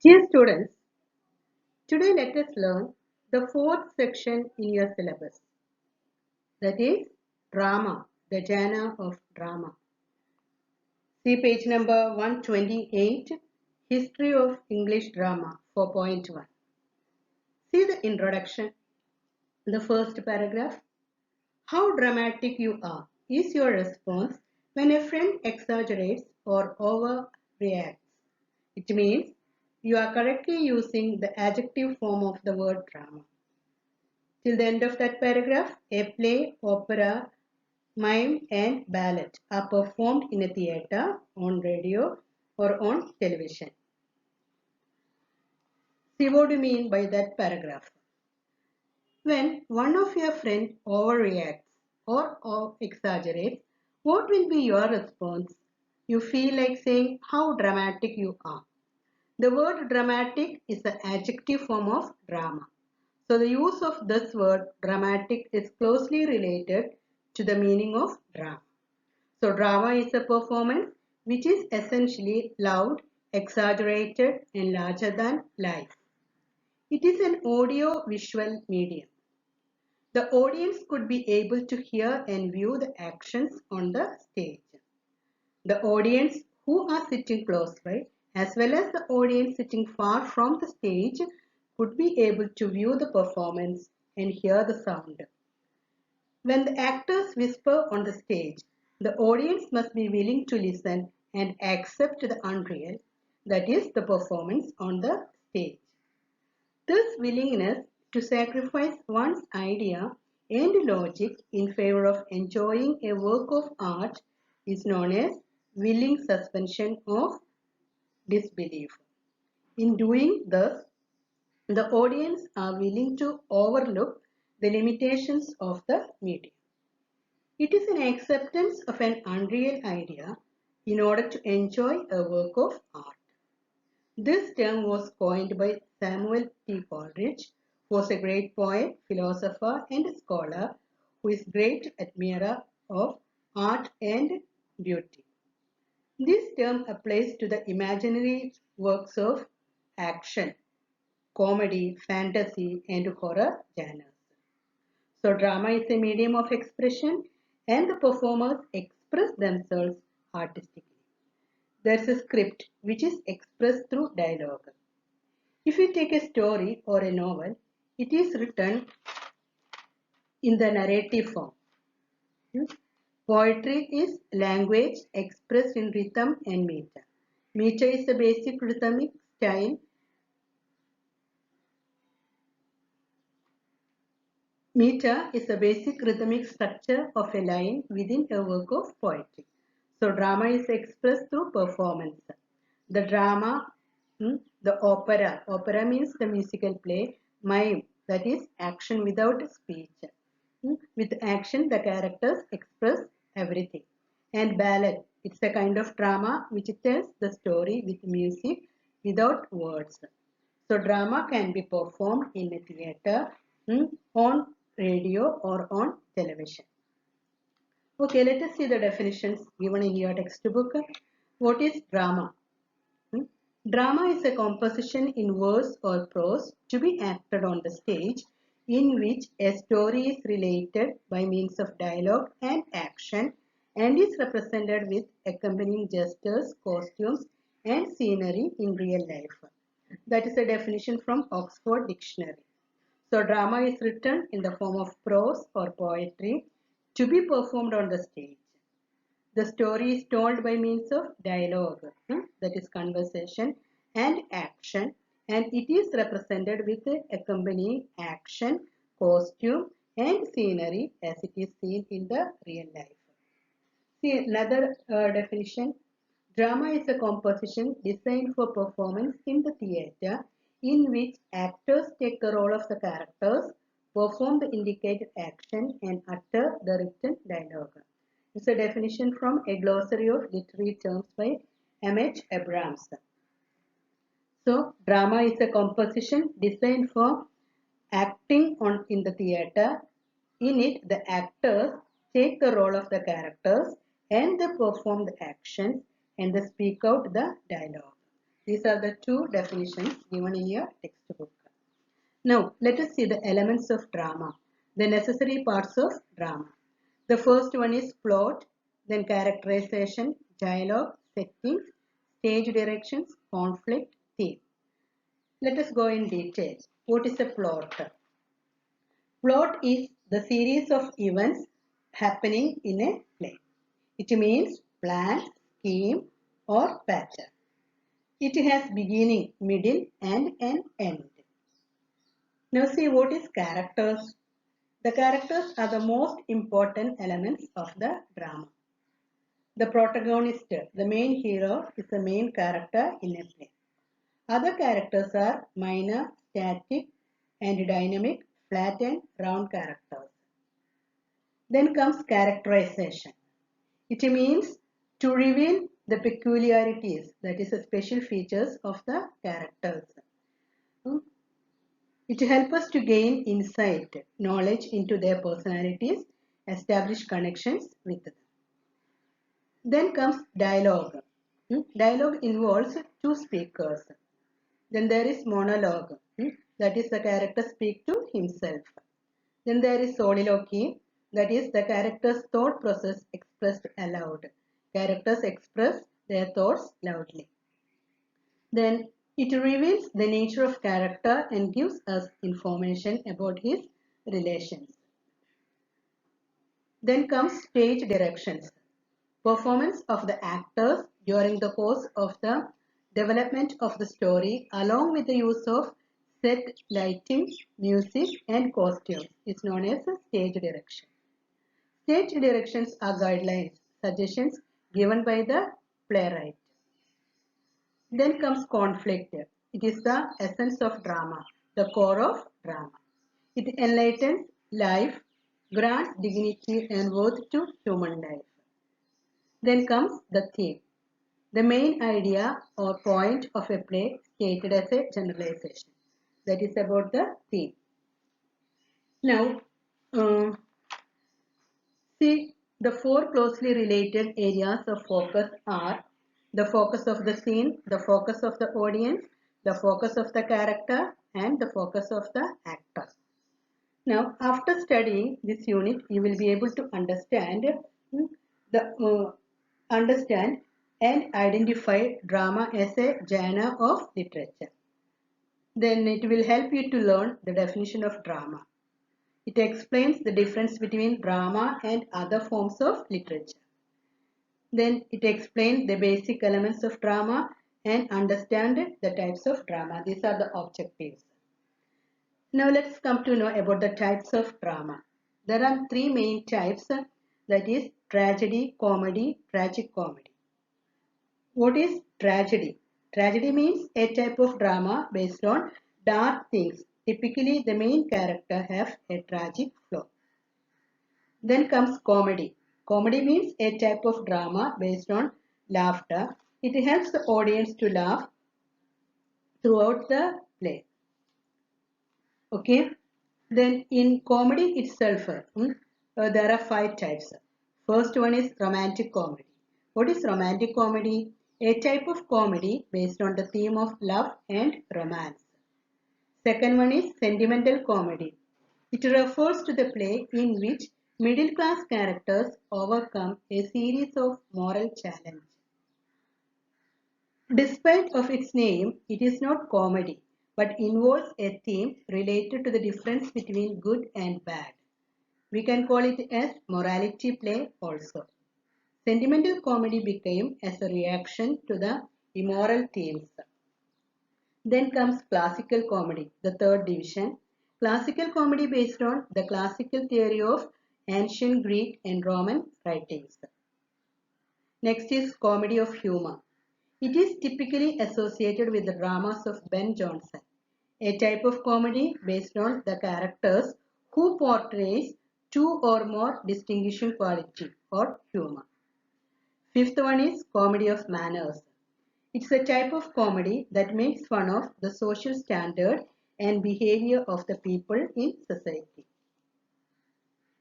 Dear students, today let us learn the fourth section in your syllabus, that is drama, the genre of drama. See page number 128, History of English Drama 4.1. See the introduction, the first paragraph. How dramatic you are is your response when a friend exaggerates or overreacts. It means you are correctly using the adjective form of the word drama. Till the end of that paragraph, a play, opera, mime and ballet are performed in a theatre, on radio or on television. See what you mean by that paragraph. When one of your friends overreacts or exaggerates, what will be your response? You feel like saying how dramatic you are. The word dramatic is the adjective form of drama. So the use of this word dramatic is closely related to the meaning of drama. So drama is a performance which is essentially loud, exaggerated and larger than life. It is an audio-visual medium. The audience could be able to hear and view the actions on the stage. The audience who are sitting close by as well as the audience sitting far from the stage could be able to view the performance and hear the sound. When the actors whisper on the stage, the audience must be willing to listen and accept the unreal, that is, the performance on the stage. This willingness to sacrifice one's idea and logic in favor of enjoying a work of art is known as willing suspension of disbelief. In doing this, the audience are willing to overlook the limitations of the medium. It is an acceptance of an unreal idea in order to enjoy a work of art. This term was coined by Samuel T. Coleridge, who was a great poet, philosopher, and scholar who is great admirer of art and beauty. This term applies to the imaginary works of action, comedy, fantasy, and horror genres. So drama is a medium of expression and the performers express themselves artistically. There's a script which is expressed through dialogue. If you take a story or a novel, it is written in the narrative form. Poetry is language expressed in rhythm and meter. Meter is the basic rhythmic style. Meter is the basic rhythmic structure of a line within a work of poetry. So drama is expressed through performance. The drama, the opera. Opera means the musical play. Mime, that is action without speech. With action, the characters express everything. And ballet, it's a kind of drama which tells the story with music without words. So drama can be performed in a theatre, on radio or on television. Okay, let us see the definitions given in your textbook. What is drama? Drama is a composition in verse or prose to be acted on the stage in which a story is related by means of dialogue and action and is represented with accompanying gestures, costumes and scenery in real life. That is a definition from Oxford Dictionary. So drama is written in the form of prose or poetry to be performed on the stage. The story is told by means of dialogue, that is conversation and action, and it is represented with accompanying action, costume and scenery as it is seen in the real life. See another definition. Drama is a composition designed for performance in the theatre in which actors take the role of the characters, perform the indicated action and utter the written dialogue. It's a definition from a glossary of literary terms by M.H. Abrams. So, drama is a composition designed for acting in the theatre. In it, the actors take the role of the characters and they perform the actions and they speak out the dialogue. These are the two definitions given in your textbook. Now, let us see the elements of drama, the necessary parts of drama. The first one is plot, then characterization, dialogue, settings, stage directions, conflict, theme. Let us go in detail. What is a plot? Plot is the series of events happening in a play. It means plan, scheme, or pattern. It has beginning, middle, and an end. Now see what is characters. The characters are the most important elements of the drama. The protagonist, the main hero, is the main character in a play. Other characters are minor, static, and dynamic, flat and round characters. Then comes characterization. It means to reveal the peculiarities, that is, the special features of the characters. It helps us to gain insight, knowledge into their personalities, establish connections with them. Then comes dialogue. Dialogue involves two speakers. Then there is monologue. That is the character speak to himself. Then there is soliloquy. That is the character's thought process expressed aloud. Characters express their thoughts loudly. Then it reveals the nature of character and gives us information about his relations. Then comes stage directions. Performance of the actors during the course of the development of the story along with the use of set lighting, music and costumes is known as a stage direction. Stage directions are guidelines, suggestions given by the playwright. Then comes conflict. It is the essence of drama, the core of drama. It enlightens life, grants dignity and worth to human life. Then comes the theme, the main idea or point of a play stated as a generalization. That is about the theme. Now, see, the four closely related areas of focus are the focus of the scene, the focus of the audience, the focus of the character, and the focus of the actor. Now, after studying this unit, you will be able to the understand and identify drama as a genre of literature. Then it will help you to learn the definition of drama. It explains the difference between drama and other forms of literature. Then it explains the basic elements of drama and understand the types of drama. These are the objectives. Now let's come to know about the types of drama. There are three main types, that is tragedy, comedy, tragic comedy. What is tragedy? Tragedy means a type of drama based on dark things. Typically the main character has a tragic flaw. Then comes comedy. Comedy means a type of drama based on laughter. It helps the audience to laugh throughout the play. Okay. Then in comedy itself, there are five types. First one is romantic comedy. What is romantic comedy? A type of comedy based on the theme of love and romance. Second one is sentimental comedy. It refers to the play in which middle class characters overcome a series of moral challenges. Despite of its name, it is not comedy, but involves a theme related to the difference between good and bad. We can call it as morality play also. Sentimental comedy became as a reaction to the immoral themes. Then comes classical comedy, the third division. Classical comedy based on the classical theory of ancient Greek and Roman writings. Next is comedy of humor. It is typically associated with the dramas of Ben Jonson, a type of comedy based on the characters who portrays two or more distinguishing quality or humor. Fifth one is comedy of manners. It's a type of comedy that makes fun of the social standard and behavior of the people in society.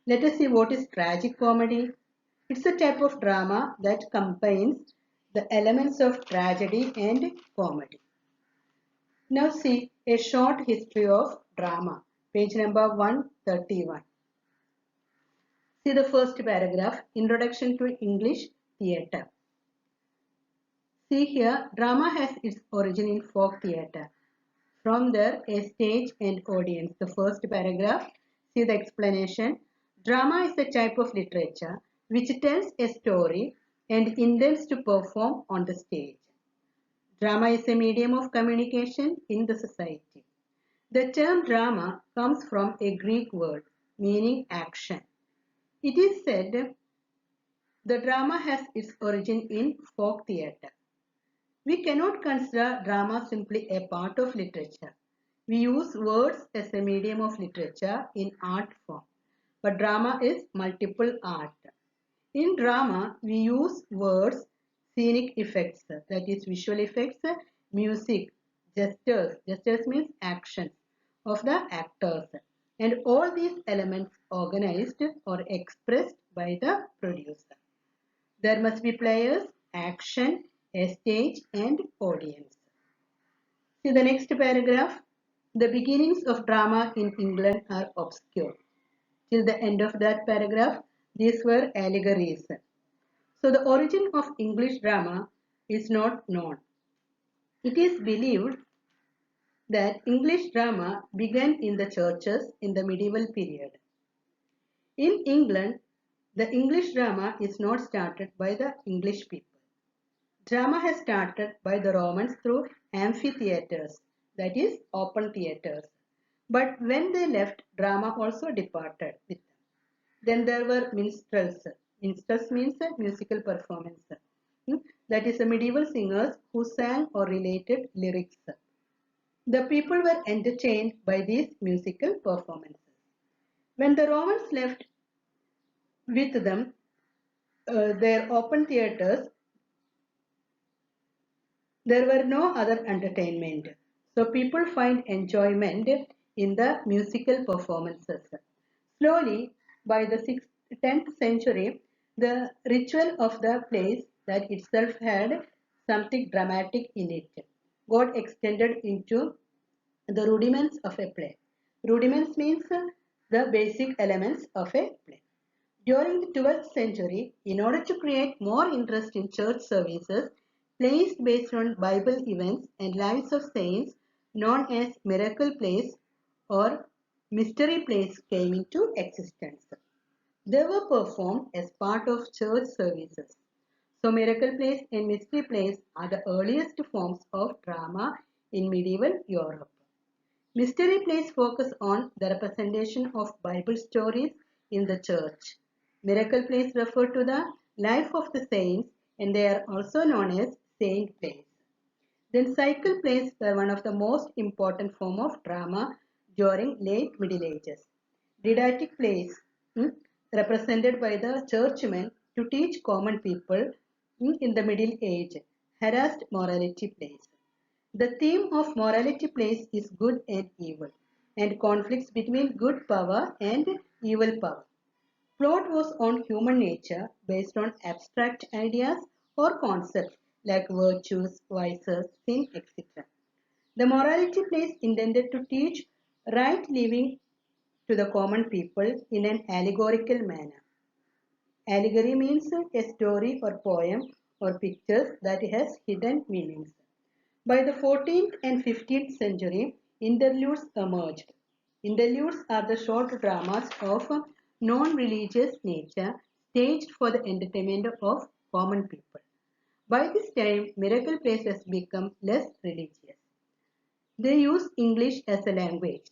Let us see what is tragic comedy. It's a type of drama that combines the elements of tragedy and comedy. Now see a short history of drama, page number 131. See the first paragraph, Introduction to English Theatre. See here, drama has its origin in folk theatre. From there, a stage and audience. The first paragraph, see the explanation. Drama is a type of literature which tells a story and intends to perform on the stage. Drama is a medium of communication in the society. The term drama comes from a Greek word meaning action. It is said the drama has its origin in folk theatre. We cannot consider drama simply a part of literature. We use words as a medium of literature in art form, but drama is multiple art. In drama, we use words, scenic effects, that is visual effects, music, gestures, gestures means actions of the actors, and all these elements organized or expressed by the producer. There must be players, action, a stage and audience. See the next paragraph. The beginnings of drama in England are obscure. Till the end of that paragraph, these were allegories. So the origin of English drama is not known. It is believed that English drama began in the churches in the medieval period. In England, the English drama is not started by the English people. Drama has started by the Romans through amphitheatres, that is, open theatres. But when they left, drama also departed with them. Then there were minstrels. Minstrels means a musical performance. That is, medieval singers who sang or related lyrics. The people were entertained by these musical performances. When the Romans left with them their open theatres, there were no other entertainment. So people find enjoyment in the musical performances. Slowly, by the 6th, 10th century, the ritual of the place that itself had something dramatic in it got extended into the rudiments of a play. Rudiments means the basic elements of a play. During the 12th century, in order to create more interest in church services, plays based on Bible events and lives of saints, known as miracle plays or mystery plays, came into existence. They were performed as part of church services. So, miracle plays and mystery plays are the earliest forms of drama in medieval Europe. Mystery plays focus on the representation of Bible stories in the church. Miracle plays refer to the life of the saints and they are also known as saint plays. Then cycle plays were one of the most important form of drama during late Middle Ages. Didactic plays represented by the churchmen to teach common people in the Middle Age. Harassed morality plays. The theme of morality plays is good and evil and conflicts between good power and evil power. Plot was on human nature based on abstract ideas or concepts like virtues, vices, sin, etc. The morality plays intended to teach right living to the common people in an allegorical manner. Allegory means a story or poem or pictures that has hidden meanings. By the 14th and 15th century, interludes emerged. Interludes are the short dramas of non-religious nature staged for the entertainment of common people. By this time, miracle plays has become less religious. They use English as a language.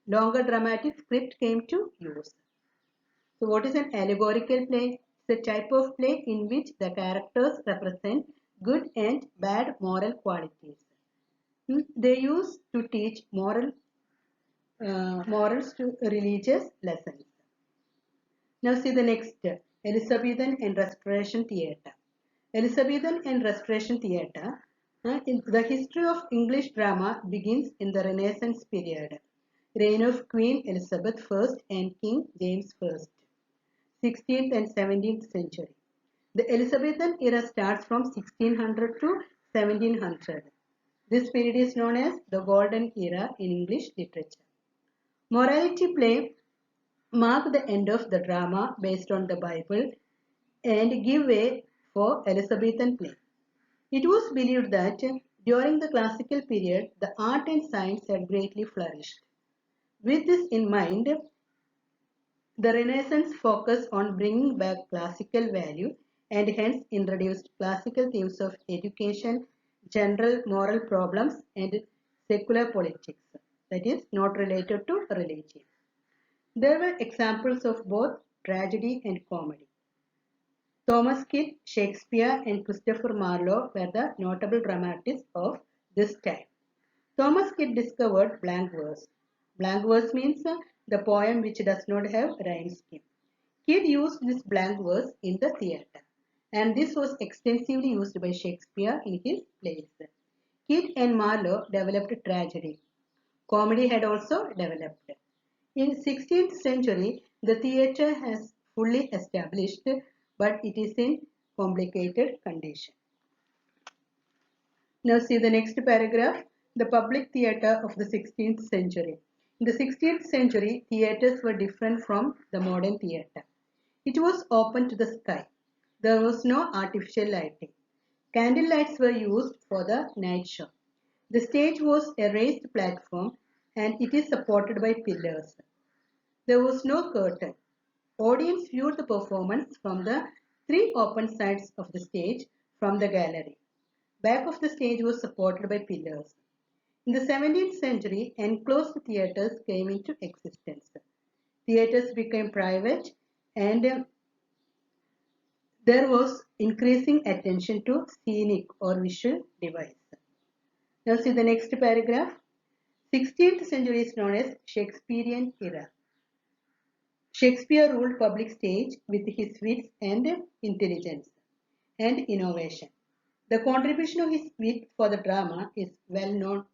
Longer dramatic script came to use. So what is an allegorical play? It's a type of play in which the characters represent good and bad moral qualities. They used to teach morals to religious lessons. Now see the next, Elizabethan and Restoration Theatre. Elizabethan and Restoration Theatre. The history of English drama begins in the Renaissance period, reign of Queen Elizabeth I and King James I, 16th and 17th century. The Elizabethan era starts from 1600 to 1700. This period is known as the Golden Era in English literature. Morality play mark the end of the drama based on the Bible and give way for Elizabethan play. It was believed that during the classical period, the art and science had greatly flourished. With this in mind, the Renaissance focused on bringing back classical value and hence introduced classical themes of education, general moral problems, and secular politics, that is, not related to religion. There were examples of both tragedy and comedy. Thomas Kidd, Shakespeare, and Christopher Marlowe were the notable dramatists of this time. Thomas Kidd discovered blank verse. Blank verse means the poem which does not have rhyme scheme. Kidd used this blank verse in the theatre, and this was extensively used by Shakespeare in his plays. Kidd and Marlowe developed tragedy. Comedy had also developed. In 16th century, the theatre has fully established, but it is in complicated condition. Now see the next paragraph, the public theatre of the 16th century. In the 16th century, theatres were different from the modern theatre. It was open to the sky. There was no artificial lighting. Candle lights were used for the night show. The stage was a raised platform and it is supported by pillars. There was no curtain. Audience viewed the performance from the three open sides of the stage from the gallery. Back of the stage was supported by pillars. In the 17th century, enclosed theatres came into existence. Theatres became private and there was increasing attention to scenic or visual device. Now see the next paragraph. 16th century is known as Shakespearean era. Shakespeare ruled public stage with his wits and intelligence and innovation. The contribution of his wit for the drama is well known.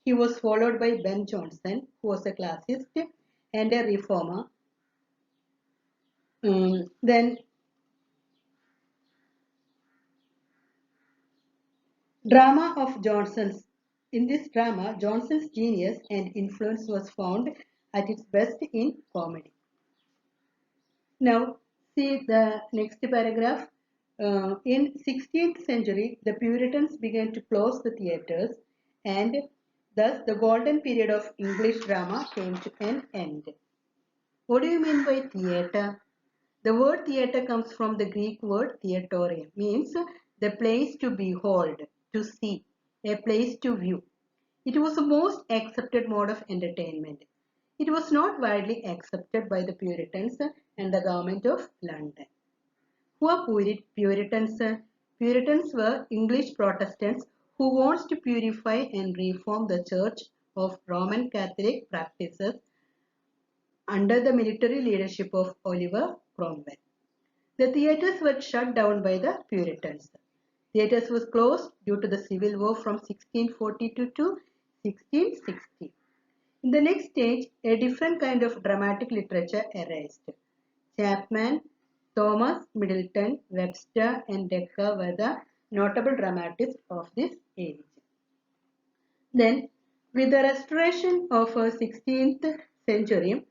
He was followed by Ben Jonson, who was a classicist and a reformer. Then drama of Johnson's. In this drama, Johnson's genius and influence was found at its best in comedy. Now, see the next paragraph. In 16th century, the Puritans began to close the theatres and thus the golden period of English drama came to an end. What do you mean by theatre? The word theatre comes from the Greek word theatorium, means the place to behold, to see, a place to view. It was the most accepted mode of entertainment. It was not widely accepted by the Puritans and the government of London. Who are Puritans? Puritans were English Protestants who wanted to purify and reform the Church of Roman Catholic practices under the military leadership of Oliver Cromwell. The theatres were shut down by the Puritans. Theatres was closed due to the Civil War from 1642 to 1660. In the next stage, a different kind of dramatic literature arose. Chapman, Thomas, Middleton, Webster, and Dekker were the notable dramatists of this age. Then, with the restoration of 16th century,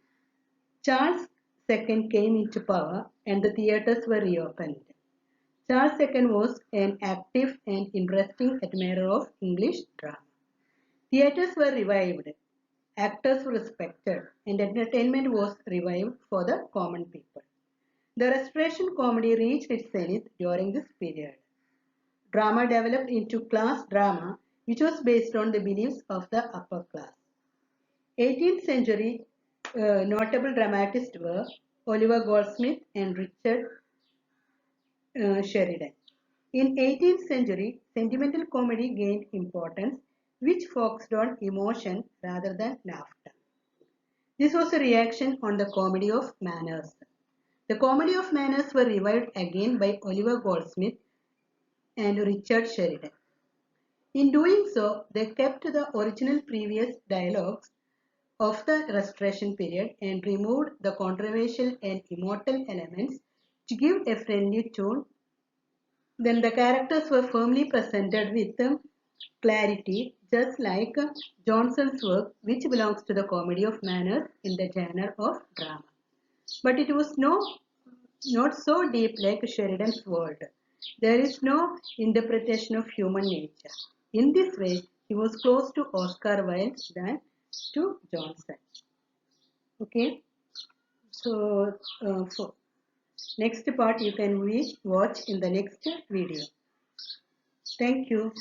Charles II came into power and the theatres were reopened. Charles II was an active and interesting admirer of English drama. Theatres were revived, actors were respected, and entertainment was revived for the common people. The Restoration comedy reached its zenith during this period. Drama developed into class drama, which was based on the beliefs of the upper class. 18th century notable dramatists were Oliver Goldsmith and Richard Sheridan. In 18th century, sentimental comedy gained importance, which focused on emotion rather than laughter. This was a reaction on the comedy of manners. The comedy of manners were revived again by Oliver Goldsmith and Richard Sheridan. In doing so, they kept the original previous dialogues of the Restoration period and removed the controversial and immortal elements to give a friendly tone Then the characters were firmly presented with clarity, just like Johnson's work, which belongs to the comedy of manners in the genre of drama. But it was not so deep like Sheridan's world. There is no interpretation of human nature. In this way, he was close to Oscar Wilde than to Johnson. Okay, so for next part you can watch in the next video. Thank you.